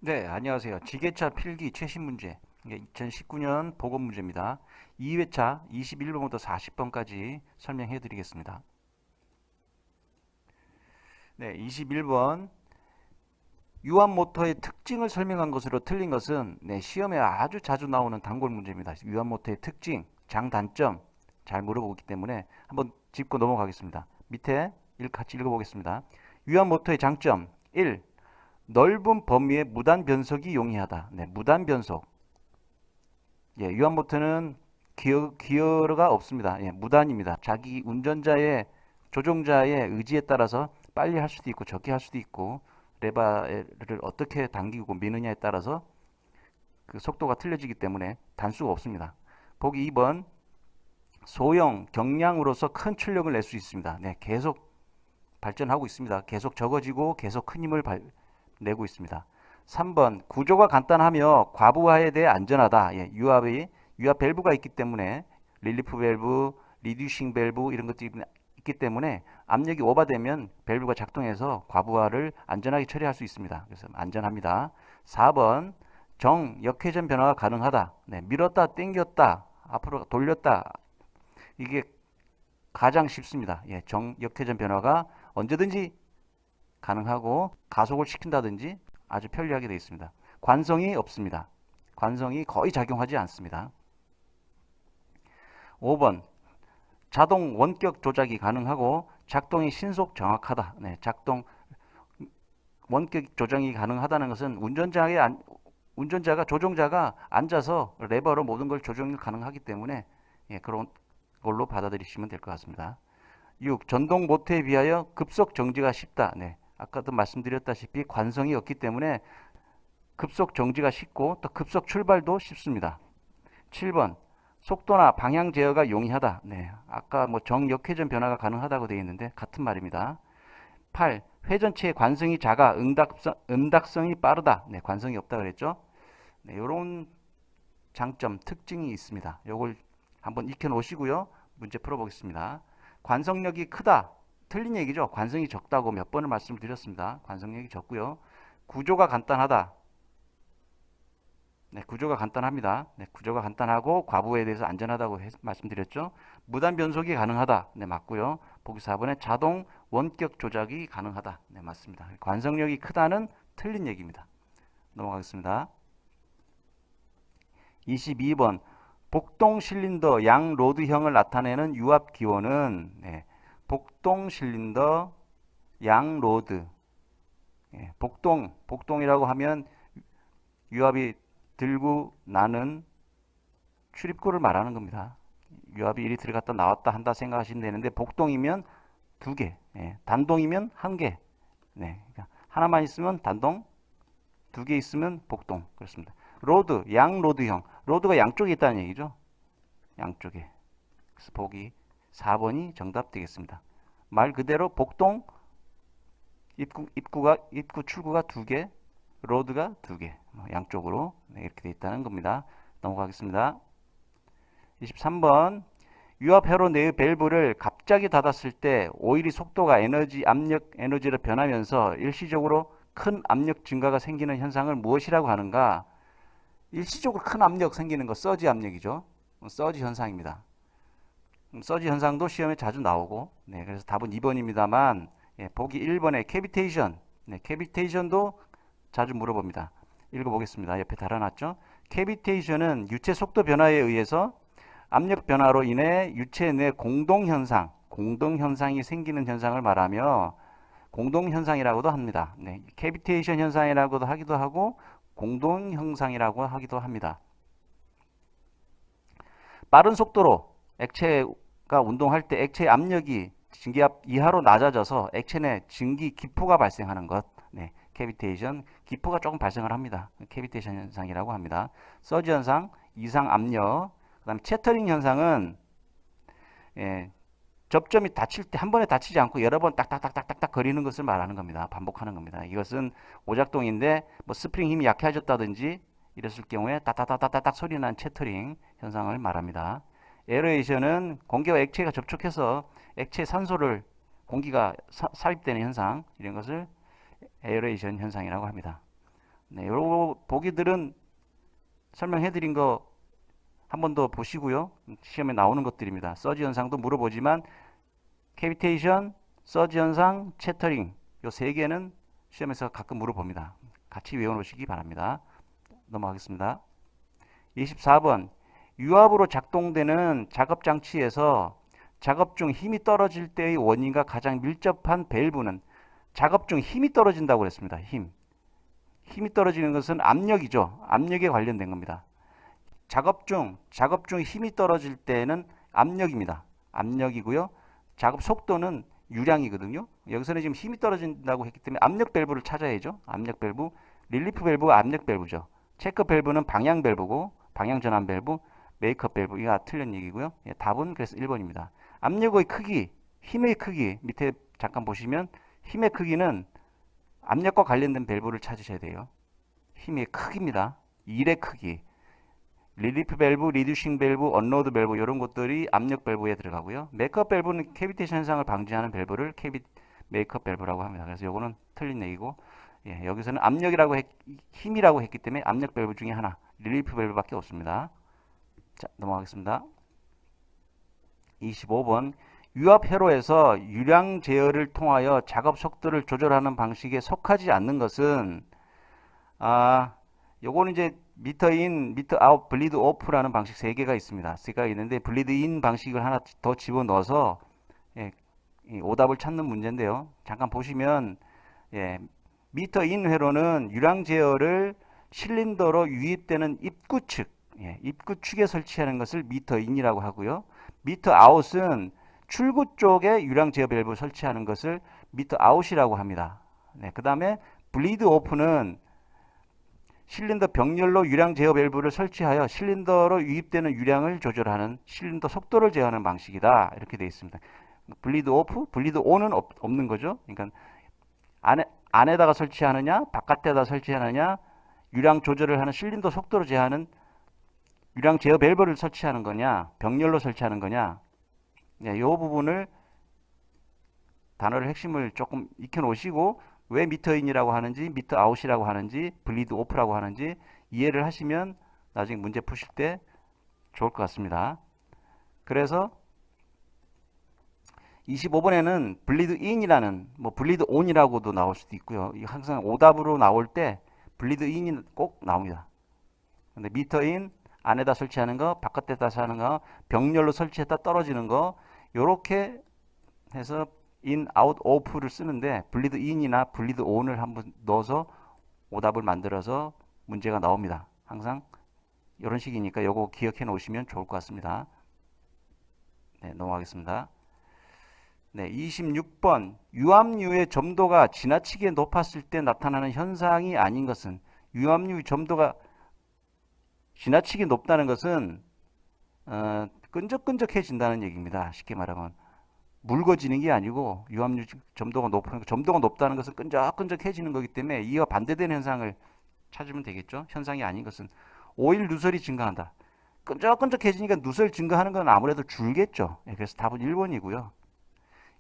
네, 안녕하세요. 지게차 필기 최신 문제. 이게 2019년 보건 문제입니다. 2회차 21번부터 40번까지 설명해 드리겠습니다. 네, 21번. 유압 모터의 특징을 설명한 것으로 틀린 것은 시험에 아주 자주 나오는 단골 문제입니다. 유압 모터의 특징, 장단점 잘 물어보기 때문에 한번 짚고 넘어가겠습니다. 밑에 같이 읽어보겠습니다. 유압 모터의 장점 1. 넓은 범위의 무단 변속이 용이하다. 네, 무단 변속. 예, 유압모터는 기어가 없습니다. 예, 무단입니다. 자기 운전자의 조종자의 의지에 따라서 빨리 할 수도 있고 적게 할 수도 있고 레버를 어떻게 당기고 미느냐에 따라서 그 속도가 틀려지기 때문에 단수가 없습니다. 보기 2번 소형 경량으로서 큰 출력을 낼 수 있습니다. 네, 계속 발전하고 있습니다. 계속 적어지고 계속 큰 힘을 내고 있습니다. 3번 구조가 간단하며 과부하에 대해 안전하다. 예, 유압 밸브가 있기 때문에 릴리프 밸브, 리듀싱 밸브 이런 것들이 있기 때문에 압력이 오버되면 밸브가 작동해서 과부하를 안전하게 처리할 수 있습니다. 그래서 안전합니다. 4번 역회전 변화가 가능하다. 네, 밀었다, 당겼다, 앞으로 돌렸다. 이게 가장 쉽습니다. 예, 역회전 변화가 언제든지 가능하고 가속을 시킨다든지 아주 편리하게 되어 있습니다. 관성이 없습니다. 관성이 거의 작용하지 않습니다. 5번 자동 원격 조작이 가능하고 작동이 신속 정확하다. 네, 작동 원격 조정이 가능하다는 것은 조종자가 앉아서 레버로 모든 걸 조정이 가능하기 때문에 그런 걸로 받아들이시면 될 것 같습니다. 6. 전동 모터에 비하여 급속 정지가 쉽다. 네, 아까도 말씀드렸다시피 관성이 없기 때문에 급속 정지가 쉽고 또 급속 출발도 쉽습니다. 7번 속도나 방향 제어가 용이하다. 네, 아까 정역회전 변화가 가능하다고 되어 있는데 같은 말입니다. 8. 회전체의 관성이 작아 응답성이 빠르다. 네, 관성이 없다 그랬죠. 네, 이런 장점, 특징이 있습니다. 이걸 한번 익혀 놓으시고요. 문제 풀어보겠습니다. 관성력이 크다. 틀린 얘기죠. 관성이 적다고 몇 번을 말씀드렸습니다. 관성력이 적고요. 구조가 간단하다. 네, 구조가 간단합니다. 네, 구조가 간단하고 과부에 대해서 안전하다고 말씀드렸죠. 무단 변속이 가능하다. 네, 맞고요. 보기 4번에 자동 원격 조작이 가능하다. 네, 맞습니다. 관성력이 크다는 틀린 얘기입니다. 넘어가겠습니다. 22번 복동 실린더 양 로드형을 나타내는 유압 기호는 복동 실린더 양 로드. 복동이라고 하면 유압이 들고 나는 출입구를 말하는 겁니다. 유압이 이리 들어갔다 나왔다 한다 생각하시면 되는데 복동이면 두 개, 단동이면 한 개. 네, 그러니까 하나만 있으면 단동, 두 개 있으면 복동. 그렇습니다. 양 로드형. 로드가 양쪽에 있다는 얘기죠. 양쪽에. 그래서 보기 4번이 정답 되겠습니다. 말 그대로 복동, 입구 출구가 두 개, 로드가 두 개, 양쪽으로 이렇게 되어 있다는 겁니다. 넘어가겠습니다. 23번 유압 회로 내의 밸브를 갑자기 닫았을 때 오일의 속도가 에너지로 변하면서 일시적으로 큰 압력 증가가 생기는 현상을 무엇이라고 하는가? 일시적으로 큰 압력 생기는 거 서지 압력이죠. 서지 현상입니다. 서지 현상도 시험에 자주 나오고, 그래서 답은 2번입니다만, 보기 1번에 캐비테이션, 캐비테이션도 자주 물어봅니다. 읽어보겠습니다. 옆에 달아놨죠. 캐비테이션은 유체 속도 변화에 의해서 압력 변화로 인해 유체 내 공동현상이 생기는 현상을 말하며 공동현상이라고도 합니다. 캐비테이션 현상이라고도 하기도 하고 공동현상이라고 하기도 합니다. 빠른 속도로 액체가 운동할 때 액체의 압력이 증기압 이하로 낮아져서 액체 내 증기 기포가 발생하는 것. 캐비테이션, 기포가 조금 발생을 합니다. 캐비테이션 현상이라고 합니다. 서지 현상, 이상 압력, 그 다음에 채터링 현상은 접점이 닫힐 때 한 번에 닫히지 않고 여러 번 딱딱딱딱딱 거리는 것을 말하는 겁니다. 반복하는 겁니다. 이것은 오작동인데 스프링 힘이 약해졌다든지 이랬을 경우에 따따따따딱 소리 나는 채터링 현상을 말합니다. 에어레이션은 공기와 액체가 접촉해서 액체 산소를 공기가 삽입되는 현상, 이런 것을 에어레이션 현상이라고 합니다. 네, 요 보기들은 설명해 드린 거 한 번 더 보시고요. 시험에 나오는 것들입니다. 서지 현상도 물어보지만 캐비테이션, 서지 현상, 채터링 요 세 개는 시험에서 가끔 물어봅니다. 같이 외워놓으시기 바랍니다. 넘어가겠습니다. 24번 유압으로 작동되는 작업장치에서 작업 중 힘이 떨어질 때의 원인과 가장 밀접한 밸브는 작업 중 힘이 떨어진다고 그랬습니다. 힘이 떨어지는 것은 압력이죠. 압력에 관련된 겁니다. 작업 중 힘이 떨어질 때는 압력입니다. 압력이고요. 작업 속도는 유량이거든요. 여기서는 지금 힘이 떨어진다고 했기 때문에 압력 밸브를 찾아야죠. 압력 밸브, 릴리프 밸브가 압력 밸브죠. 체크 밸브는 방향 밸브고 방향 전환 밸브, 메이크업 밸브. 이거 틀린 얘기고요. 예, 답은 그래서 1번입니다. 압력의 크기, 힘의 크기 밑에 잠깐 보시면 힘의 크기는 압력과 관련된 밸브를 찾으셔야 돼요. 힘의 크기입니다. 일의 크기. 릴리프 밸브, 리듀싱 밸브, 언로드 밸브 이런 것들이 압력 밸브에 들어가고요. 메이크업 밸브는 캐비테이션 현상을 방지하는 밸브를 메이크업 밸브라고 합니다. 그래서 이거는 틀린 얘기고, 예, 여기서는 힘이라고 했기 때문에 압력 밸브 중에 하나, 릴리프 밸브밖에 없습니다. 자, 넘어가겠습니다. 25번 유압 회로에서 유량 제어를 통하여 작업 속도를 조절하는 방식에 속하지 않는 것은 요거는 이제 미터 인, 미터 아웃, 블리드 오프라는 방식 3개가 있습니다. 3개가 있는데 블리드 인 방식을 하나 더 집어넣어서 예, 오답을 찾는 문제인데요. 잠깐 보시면 예, 미터 인 회로는 유량 제어를 실린더로 유입되는 입구 측, 입구 축에 설치하는 것을 미터 인이라고 하고요. 미터 아웃은 출구 쪽에 유량 제어 밸브 설치하는 것을 미터 아웃이라고 합니다. 네, 그 다음에 블리드 오프는 실린더 병렬로 유량 제어 밸브를 설치하여 실린더로 유입되는 유량을 조절하는 실린더 속도를 제어하는 방식이다. 이렇게 되어 있습니다. 블리드 오프, 블리드 온은 없는 거죠. 그러니까 안에다가 설치하느냐, 바깥에다 설치하느냐, 유량 조절을 하는 실린더 속도를 제어하는 유량 제어 밸브를 설치하는 거냐, 병렬로 설치하는 거냐, 이 부분을 단어를 핵심을 조금 익혀 놓으시고 왜 미터인이라고 하는지, 미터 아웃이라고 하는지, 블리드 오프라고 하는지 이해를 하시면 나중에 문제 푸실 때 좋을 것 같습니다. 그래서 25번에는 블리드 인이라는 블리드 온이라고도 나올 수도 있고요. 항상 오답으로 나올 때 블리드 인이 꼭 나옵니다. 근데 미터 인 안에다 설치하는 거, 바깥에다 설치하는 거, 병렬로 설치했다 떨어지는 거 요렇게 해서 인, 아웃, 오프를 쓰는데 블리드 인이나 블리드 온을 한번 넣어서 오답을 만들어서 문제가 나옵니다. 항상 이런 식이니까 요거 기억해 놓으시면 좋을 것 같습니다. 네, 넘어가겠습니다. 네, 26번 유압류의 점도가 지나치게 높았을 때 나타나는 현상이 아닌 것은 유압류 점도가 지나치게 높다는 것은 끈적끈적해진다는 얘기입니다. 쉽게 말하면 묽어지는 게 아니고 유압류 점도가 높다는 것은 끈적끈적해지는 거기 때문에 이와 반대되는 현상을 찾으면 되겠죠. 현상이 아닌 것은 오일 누설이 증가한다. 끈적끈적해지니까 누설 증가하는 건 아무래도 줄겠죠. 그래서 답은 1번이고요.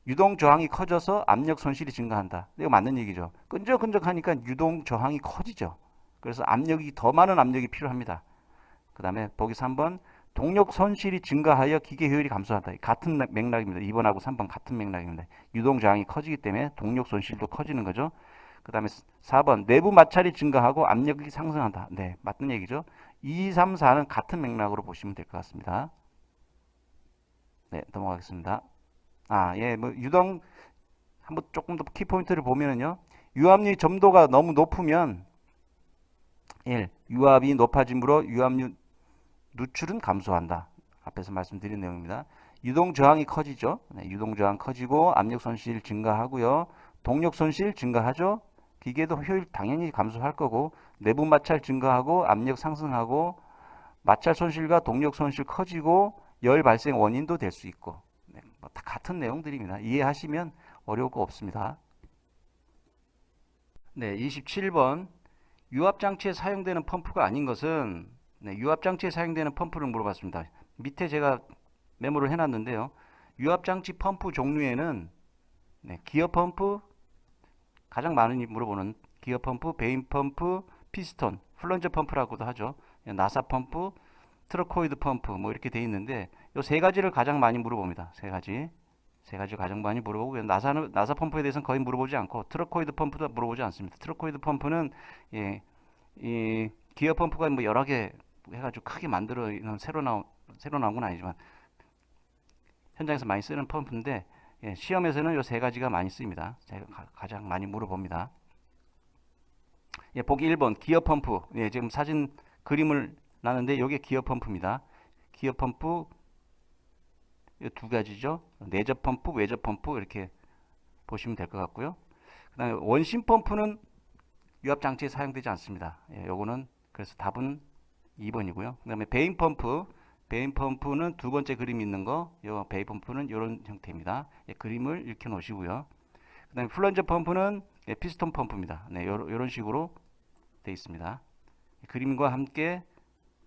유동 저항이 커져서 압력 손실이 증가한다. 이거 맞는 얘기죠. 끈적끈적하니까 유동 저항이 커지죠. 그래서 더 많은 압력이 필요합니다. 그 다음에 보기 3번 동력 손실이 증가하여 기계 효율이 감소한다. 같은 맥락입니다. 2번하고 3번 같은 맥락입니다. 유동 저항이 커지기 때문에 동력 손실도 커지는 거죠. 그 다음에 4번 내부 마찰이 증가하고 압력이 상승한다. 네, 맞는 얘기죠. 2, 3, 4는 같은 맥락으로 보시면 될 것 같습니다. 네, 넘어가겠습니다. 유동 한번 조금 더 키포인트를 보면은요. 유압류 점도가 너무 높으면 1. 유압이 높아짐으로 유압류 누출은 감소한다. 앞에서 말씀드린 내용입니다. 유동 저항이 커지죠. 네, 유동 저항 커지고 압력 손실 증가하고요. 동력 손실 증가하죠. 기계도 효율 당연히 감소할 거고 내부 마찰 증가하고 압력 상승하고 마찰 손실과 동력 손실 커지고 열 발생 원인도 될 수 있고 네, 다 같은 내용들입니다. 이해하시면 어려울 거 없습니다. 네, 27번 유압장치에 사용되는 펌프가 아닌 것은 네, 유압장치에 사용되는 펌프를 물어봤습니다. 밑에 제가 메모를 해놨는데요. 유압장치 펌프 종류에는 네, 기어펌프, 가장 많이 물어보는 기어펌프, 베인펌프, 피스톤, 플런저 펌프라고도 하죠. 나사 펌프, 트러코이드 펌프 뭐 이렇게 돼 있는데 요 세 가지를 가장 많이 물어봅니다. 세 가지 가장 많이 물어보고 나사 펌프에 대해서는 거의 물어보지 않고 트러코이드 펌프도 물어보지 않습니다. 트러코이드 펌프는 예, 이 기어 펌프가 뭐 여러 개 해가지고 크게 만들어 새로 나온 건 아니지만 현장에서 많이 쓰는 펌프인데 예, 시험에서는 요 세 가지가 많이 쓰입니다. 제가 가장 많이 물어봅니다. 예, 보기 1번 기어 펌프. 예, 지금 사진 그림을 나는데 이게 기어 펌프입니다. 기어 펌프 두 가지죠. 내접 펌프, 외접 펌프 이렇게 보시면 될 것 같고요. 그다음에 원심 펌프는 유압 장치에 사용되지 않습니다. 예, 요거는 그래서 답은 2번이고요. 그다음에 베인 펌프. 베인 펌프는 두 번째 그림 있는 거, 요 베인 펌프는 이런 형태입니다. 예, 그림을 읽혀 놓으시고요. 그다음에 플런저 펌프는 예, 피스톤 펌프입니다. 네, 요런 식으로 되어 있습니다. 그림과 함께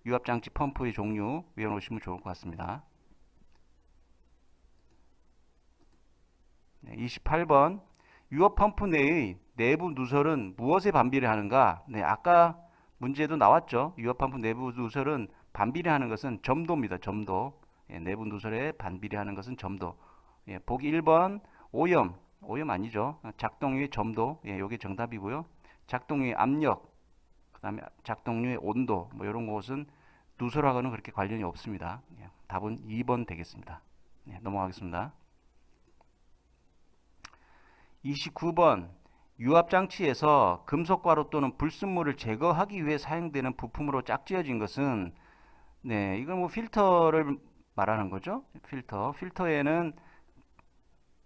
유압장치 펌프의 종류 외워놓으시면 좋을 것 같습니다. 네, 28번 유압 펌프 내의 내부 누설은 무엇에 반비례하는가? 네, 아까 문제도 나왔죠. 유압 펌프 내부 누설은 반비례하는 것은 점도입니다. 점도. 예, 내부 누설에 반비례하는 것은 점도. 예, 보기 1번 오염. 오염 아니죠. 작동류의 점도. 예, 요게 정답이고요. 작동류의 압력. 그다음에 작동류의 온도. 뭐 이런 것은 누설하고는 그렇게 관련이 없습니다. 예, 답은 2번 되겠습니다. 네, 넘어가겠습니다. 29번 유압장치에서 금속가루 또는 불순물을 제거하기 위해 사용되는 부품으로 짝지어진 것은 네, 이건 뭐 필터를 말하는 거죠. 필터에는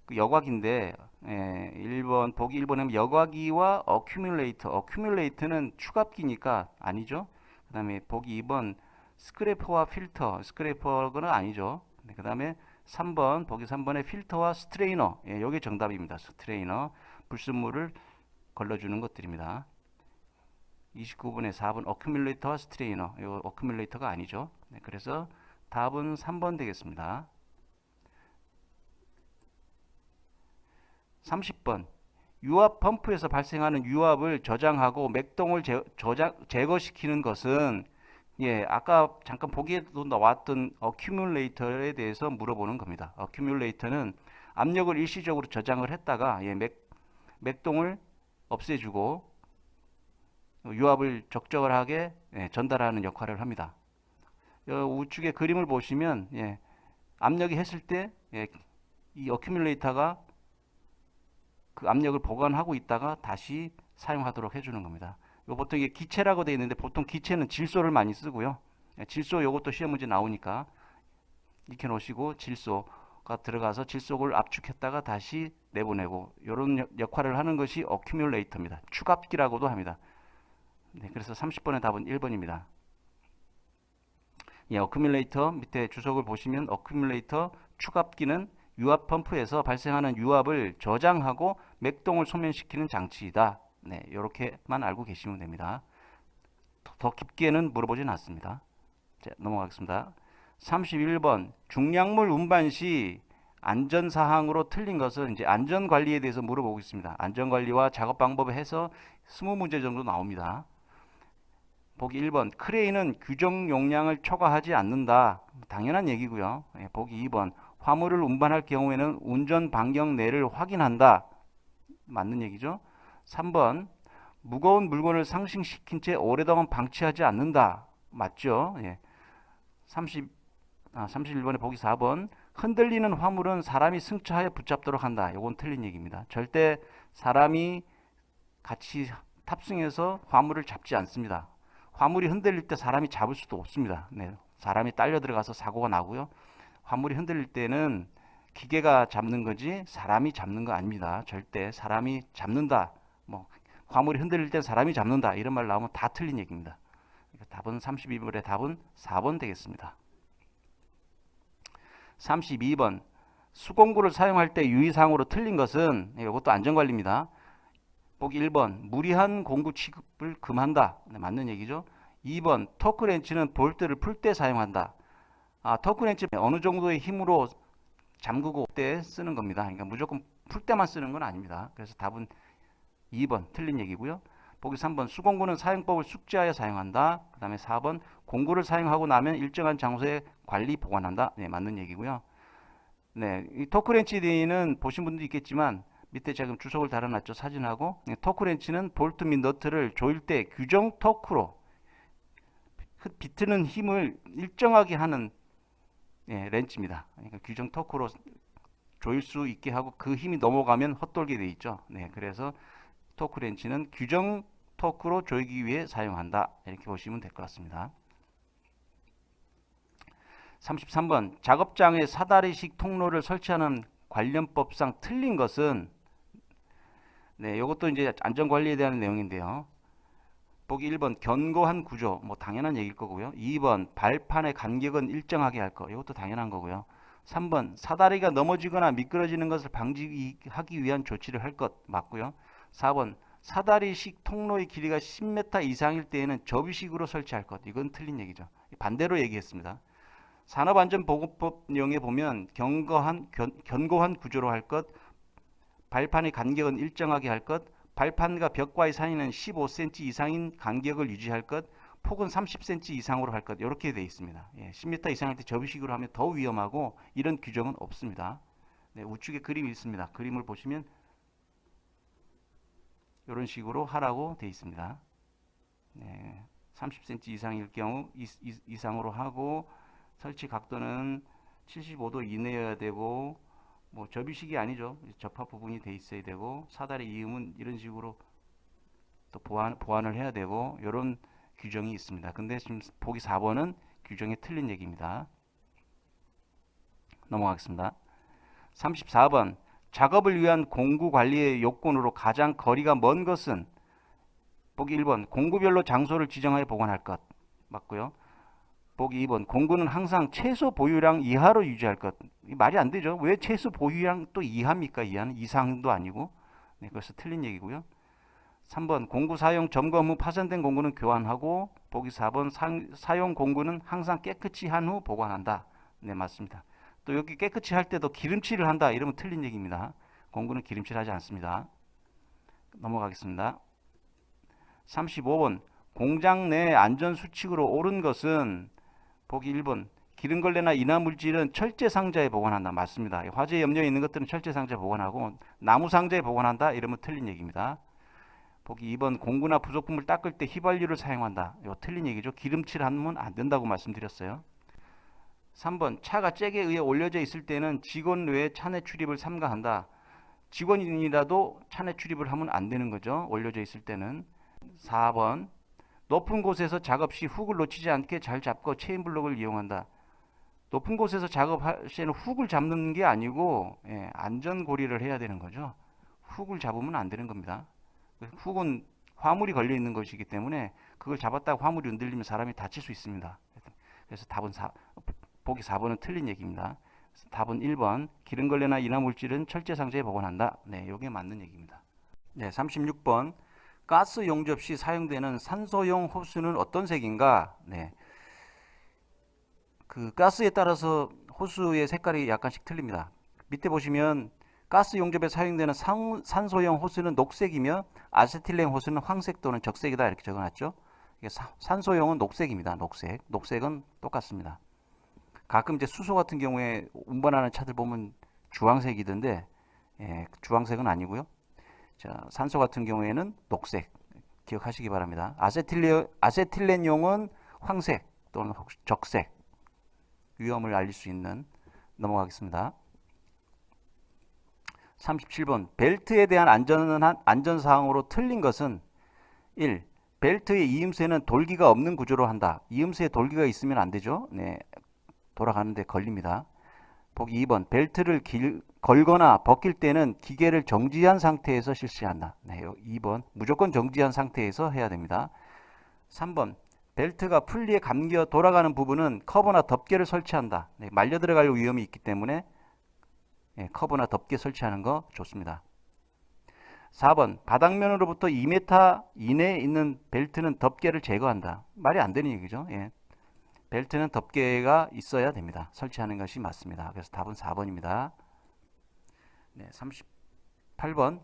그 여과기인데 예, 1번 보기 1번에 여과기와 어큐뮬레이터는 추갑기니까 아니죠. 그 다음에 보기 2번 스크래퍼와 필터, 스크래퍼는 아니죠. 네, 그 다음에 3번 보기 3번에 필터와 스트레이너, 예, 이게 정답입니다. 스트레이너, 불순물을 걸러주는 것들입니다. 29번에 4번 어큐뮬레이터와 스트레이너, 이 어큐뮬레이터가 아니죠. 네, 그래서 답은 3번 되겠습니다. 30번 유압 펌프에서 발생하는 유압을 저장하고 맥동을 제거시키는 것은 예, 아까 잠깐 보기에도 나왔던 어큐뮬레이터에 대해서 물어보는 겁니다. 어큐뮬레이터는 압력을 일시적으로 저장을 했다가 예, 맥동을 없애주고 유압을 적절하게 예, 전달하는 역할을 합니다. 우측에 그림을 보시면 예, 압력이 했을 때 예, 이 어큐뮬레이터가 그 압력을 보관하고 있다가 다시 사용하도록 해주는 겁니다. 보통 이게 기체라고 되어 있는데 보통 기체는 질소를 많이 쓰고요. 질소 요것도 시험 문제 나오니까 익혀 놓으시고 질소가 들어가서 질소를 압축했다가 다시 내보내고 이런 역할을 하는 것이 어큐뮬레이터입니다. 추갑기라고도 합니다. 네, 그래서 30번의 답은 1번입니다. 예, 어큐뮬레이터 밑에 주석을 보시면 어큐뮬레이터 추갑기는 유압 펌프에서 발생하는 유압을 저장하고 맥동을 소멸시키는 장치이다. 네, 이렇게만 알고 계시면 됩니다. 더 깊게는 물어보진 않습니다. 자, 넘어가겠습니다. 31번 중량물 운반 시 안전사항으로 틀린 것은 이제 안전관리에 대해서 물어보고 있습니다. 안전관리와 작업 방법을 해서 20문제 정도 나옵니다. 보기 1번 크레인은 규정 용량을 초과하지 않는다. 당연한 얘기고요. 예, 보기 2번 화물을 운반할 경우에는 운전 반경 내를 확인한다. 맞는 얘기죠. 3번 무거운 물건을 상승시킨 채 오랫동안 방치하지 않는다. 맞죠. 예. 31번에 보기 4번 흔들리는 화물은 사람이 승차하여 붙잡도록 한다. 이건 틀린 얘기입니다. 절대 사람이 같이 탑승해서 화물을 잡지 않습니다. 화물이 흔들릴 때 사람이 잡을 수도 없습니다. 네. 사람이 딸려 들어가서 사고가 나고요. 화물이 흔들릴 때는 기계가 잡는 거지 사람이 잡는 거 아닙니다. 절대 사람이 잡는다. 뭐 화물이 흔들릴 때 사람이 잡는다. 이런 말 나오면 다 틀린 얘기입니다. 답은 32번의 답은 4번 되겠습니다. 32번 수공구를 사용할 때 유의사항으로 틀린 것은 이것도 안전관리입니다. 보기 1번 무리한 공구 취급을 금한다. 네, 맞는 얘기죠. 2번 토크렌치는 볼트를 풀 때 사용한다. 토크렌치 어느 정도의 힘으로 잠그고 때 쓰는 겁니다. 그러니까 무조건 풀 때만 쓰는 건 아닙니다. 그래서 답은 2번 틀린 얘기고요. 보기 3번 수공구는 사용법을 숙지하여 사용한다. 그 다음에 4번 공구를 사용하고 나면 일정한 장소에 관리 보관한다. 네, 맞는 얘기고요. 네, 이 토크렌치는 보신 분도 있겠지만 밑에 제가 주석을 달아놨죠. 사진하고. 네, 토크렌치는 볼트 및 너트를 조일 때 규정 토크로 비트는 힘을 일정하게 하는 렌치입니다. 그러니까 규정 토크로 조일 수 있게 하고 그 힘이 넘어가면 헛돌게 돼 있죠. 네, 그래서 토크 렌치는 규정 토크로 조이기 위해 사용한다. 이렇게 보시면 될 것 같습니다. 33번 작업장에 사다리식 통로를 설치하는 관련법상 틀린 것은 네, 이것도 이제 안전관리에 대한 내용인데요. 보기 1번 견고한 구조, 뭐 당연한 얘기일 거고요. 2번 발판의 간격은 일정하게 할 거, 이것도 당연한 거고요. 3번 사다리가 넘어지거나 미끄러지는 것을 방지하기 위한 조치를 할 것 맞고요. 4번 사다리식 통로의 길이가 10m 이상일 때에는 접이식으로 설치할 것, 이건 틀린 얘기죠. 반대로 얘기했습니다. 산업안전보건법령에 보면 견고한 구조로 할 것, 발판의 간격은 일정하게 할 것, 발판과 벽과의 사이는 15cm 이상인 간격을 유지할 것, 폭은 30cm 이상으로 할 것, 이렇게 되어 있습니다. 10m 이상일 때 접이식으로 하면 더 위험하고 이런 규정은 없습니다. 네, 우측에 그림이 있습니다. 그림을 보시면 이런 식으로 하라고 되어 있습니다. 네, 30cm 이상일 경우 이상으로 하고 설치 각도는 75도 이내여야 되고 뭐 접이식이 아니죠. 접합 부분이 돼 있어야 되고 사다리 이음은 이런 식으로 또 보완을 해야 되고 이런 규정이 있습니다. 근데 지금 보기 4번은 규정이 틀린 얘기입니다. 넘어가겠습니다. 34번 작업을 위한 공구 관리의 요건으로 가장 거리가 먼 것은 보기 1번 공구별로 장소를 지정하여 보관할 것 맞고요. 보기 2번 공구는 항상 최소 보유량 이하로 유지할 것. 말이 안 되죠. 왜 최소 보유량 또 이하입니까? 이하는 이상도 아니고. 네, 그래서 틀린 얘기고요. 3번 공구 사용 점검 후 파손된 공구는 교환하고 보기 4번 사용 공구는 항상 깨끗이 한 후 보관한다. 네, 맞습니다. 또 여기 깨끗이 할 때도 기름칠을 한다. 이러면 틀린 얘기입니다. 공구는 기름칠하지 않습니다. 넘어가겠습니다. 35번 공장 내 안전수칙으로 옳은 것은 보기 1번 기름걸레나 인화물질은 철제 상자에 보관한다. 맞습니다. 화재 염려에 있는 것들은 철제 상자에 보관하고 나무 상자에 보관한다. 이러면 틀린 얘기입니다. 보기 2번 공구나 부속품을 닦을 때 휘발유를 사용한다. 이거 틀린 얘기죠. 기름칠하면 안 된다고 말씀드렸어요. 3번 차가 잭에 의해 올려져 있을 때는 직원 외에 차내 출입을 삼가한다. 직원인이라도 차내 출입을 하면 안 되는 거죠. 올려져 있을 때는. 4번 높은 곳에서 작업 시 훅을 놓치지 않게 잘 잡고 체인 블록을 이용한다. 높은 곳에서 작업할 시에는 훅을 잡는 게 아니고 안전고리를 해야 되는 거죠. 훅을 잡으면 안 되는 겁니다. 훅은 화물이 걸려 있는 것이기 때문에 그걸 잡았다가 화물이 흔들리면 사람이 다칠 수 있습니다. 그래서 답은 보기 4번은 틀린 얘기입니다. 답은 1번 기름걸레나 인화물질은 철제 상자에 보관한다. 네, 이게 맞는 얘기입니다. 네, 36번 가스 용접 시 사용되는 산소용 호스는 어떤 색인가? 네. 그 가스에 따라서 호스의 색깔이 약간씩 틀립니다. 밑에 보시면 가스 용접에 사용되는 산소용 호스는 녹색이며 아세틸렌 호스는 황색 또는 적색이다 이렇게 적어놨죠. 산소용은 녹색입니다. 녹색은 똑같습니다. 가끔 이제 수소 같은 경우에 운반하는 차들 보면 주황색이던데 주황색은 아니고요. 자, 산소 같은 경우에는 녹색 기억하시기 바랍니다. 아세틸렌용은 황색 또는 적색 위험을 알릴 수 있는. 넘어가겠습니다. 37번 벨트에 대한 안전사항으로 틀린 것은 1. 벨트의 이음새는 돌기가 없는 구조로 한다. 이음새에 돌기가 있으면 안 되죠. 네, 돌아가는데 걸립니다. 보기 2번 벨트를 걸거나 벗길 때는 기계를 정지한 상태에서 실시한다. 네, 2번 무조건 정지한 상태에서 해야 됩니다. 3번 벨트가 풀리에 감겨 돌아가는 부분은 커버나 덮개를 설치한다. 네, 말려 들어갈 위험이 있기 때문에 커버나 덮개 설치하는 거 좋습니다. 4번 바닥면으로부터 2m 이내에 있는 벨트는 덮개를 제거한다. 말이 안 되는 얘기죠. 벨트는 덮개가 있어야 됩니다. 설치하는 것이 맞습니다. 그래서 답은 4번입니다. 네, 38번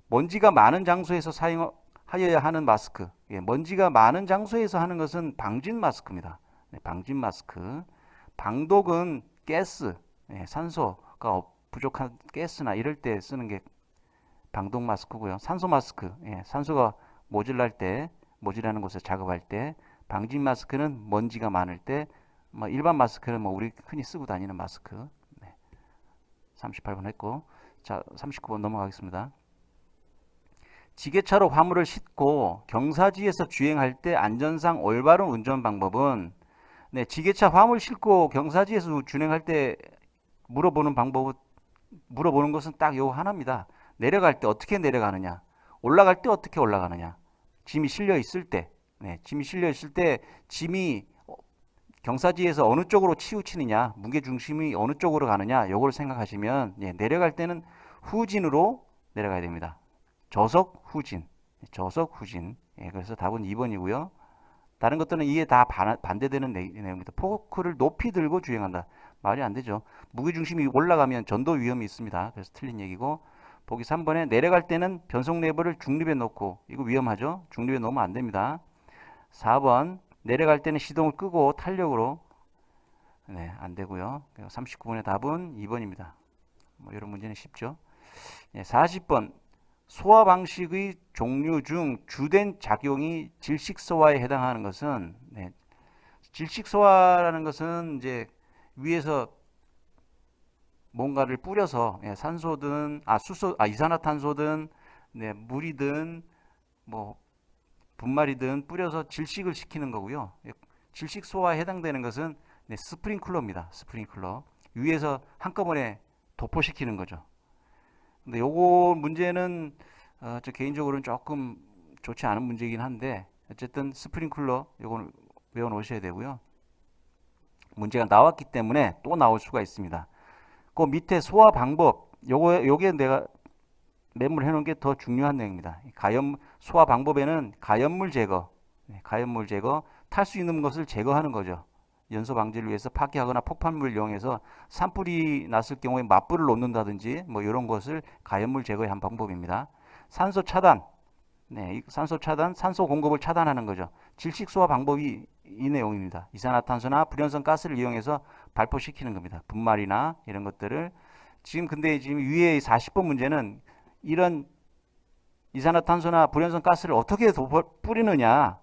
먼지가 많은 장소에서 사용하여 하여야 하는 마스크. 예, 먼지가 많은 장소에서 하는 것은 방진 마스크입니다. 네, 방진 마스크. 방독은 가스, 예, 산소가 부족한 가스나 이럴 때 쓰는 게 방독 마스크고요. 산소 마스크, 예, 산소가 모질라는 곳에 작업할 때. 방진 마스크는 먼지가 많을 때. 뭐 일반 마스크는 뭐 우리 흔히 쓰고 다니는 마스크. 네, 38번 했고, 자 39번 넘어가겠습니다. 지게차로 화물을 싣고 경사지에서 주행할 때 안전상 올바른 운전 방법은, 네, 지게차 화물 싣고 경사지에서 주행할 때 물어보는 것은 딱 요 하나입니다. 내려갈 때 어떻게 내려가느냐, 올라갈 때 어떻게 올라가느냐, 짐이 실려 있을 때, 네, 짐이 실려 있을 때 짐이 경사지에서 어느 쪽으로 치우치느냐, 무게 중심이 어느 쪽으로 가느냐, 요걸 생각하시면, 예, 내려갈 때는 후진으로 내려가야 됩니다. 저속 후진, 저속 후진. 예, 그래서 답은 2번이고요. 다른 것들은 이에 다 반대되는 내용입니다. 포크를 높이 들고 주행한다. 말이 안 되죠. 무게중심이 올라가면 전도 위험이 있습니다. 그래서 틀린 얘기고, 보기 3번에 내려갈 때는 변속 레버를 중립에 놓고, 이거 위험하죠. 중립에 놓으면 안 됩니다. 4번 내려갈 때는 시동을 끄고 탄력으로, 네, 안 되고요. 39번의 답은 2번입니다. 뭐 이런 문제는 쉽죠. 네, 40번 소화 방식의 종류 중 주된 작용이 질식소화에 해당하는 것은, 네, 질식소화라는 것은 이제 위에서 뭔가를 뿌려서, 예, 산소든 이산화탄소든, 네, 물이든 뭐 분말이든 뿌려서 질식을 시키는 거고요. 예, 질식소화에 해당되는 것은, 네, 스프링클러입니다. 스프링클러. 위에서 한꺼번에 도포시키는 거죠. 근데 요거 문제는 저 개인적으로는 조금 좋지 않은 문제이긴 한데, 어쨌든 스프링클러 요거는 외워 놓으셔야 되고요. 문제가 나왔기 때문에 또 나올 수가 있습니다. 그 밑에 소화 방법, 요게 내가 메모를 해놓은 게 더 중요한 내용입니다. 소화 방법에는 가염물 제거, 네, 가염물 제거, 탈 수 있는 것을 제거하는 거죠. 연소 방지를 위해서 파괴하거나 폭발물을 이용해서 산불이 났을 경우에 맞불을 놓는다든지 뭐 이런 것을 가염물 제거의 한 방법입니다. 산소 차단, 네, 산소 차단, 산소 공급을 차단하는 거죠. 질식 소화 방법이 이 내용입니다. 이산화탄소나 불연성 가스를 이용해서 발포시키는 겁니다. 분말이나 이런 것들을. 근데 지금 위에 40번 문제는 이런 이산화탄소나 불연성 가스를 어떻게 뿌리느냐,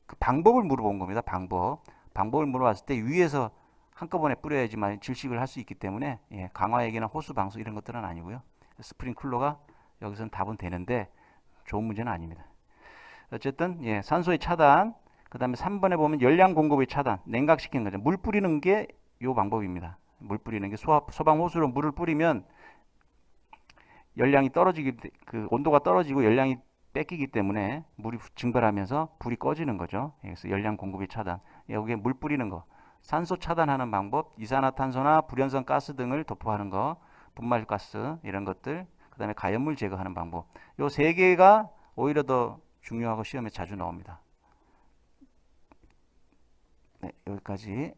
그 방법을 물어본 겁니다. 방법을 물어봤을 때 위에서 한꺼번에 뿌려야지만 질식을 할 수 있기 때문에, 예, 강화액이나 호수, 방수 이런 것들은 아니고요. 스프링클러가 여기서는 답은 되는데 좋은 문제는 아닙니다. 어쨌든, 예, 산소의 차단, 그 다음에 3번에 보면 열량 공급의 차단, 냉각시키는 거죠. 물 뿌리는 게 요 방법입니다. 물 뿌리는 게 소방 호수로 물을 뿌리면 열량이 그 온도가 떨어지고 열량이 뺏기기 때문에 물이 증발하면서 불이 꺼지는 거죠. 그래서 열량 공급의 차단. 여기에 물 뿌리는 거. 산소 차단하는 방법, 이산화탄소나 불연성 가스 등을 도포하는 거, 분말가스 이런 것들, 그 다음에 가연물 제거하는 방법. 요 세 개가 오히려 더 중요하고 시험에 자주 나옵니다. 네, 여기까지.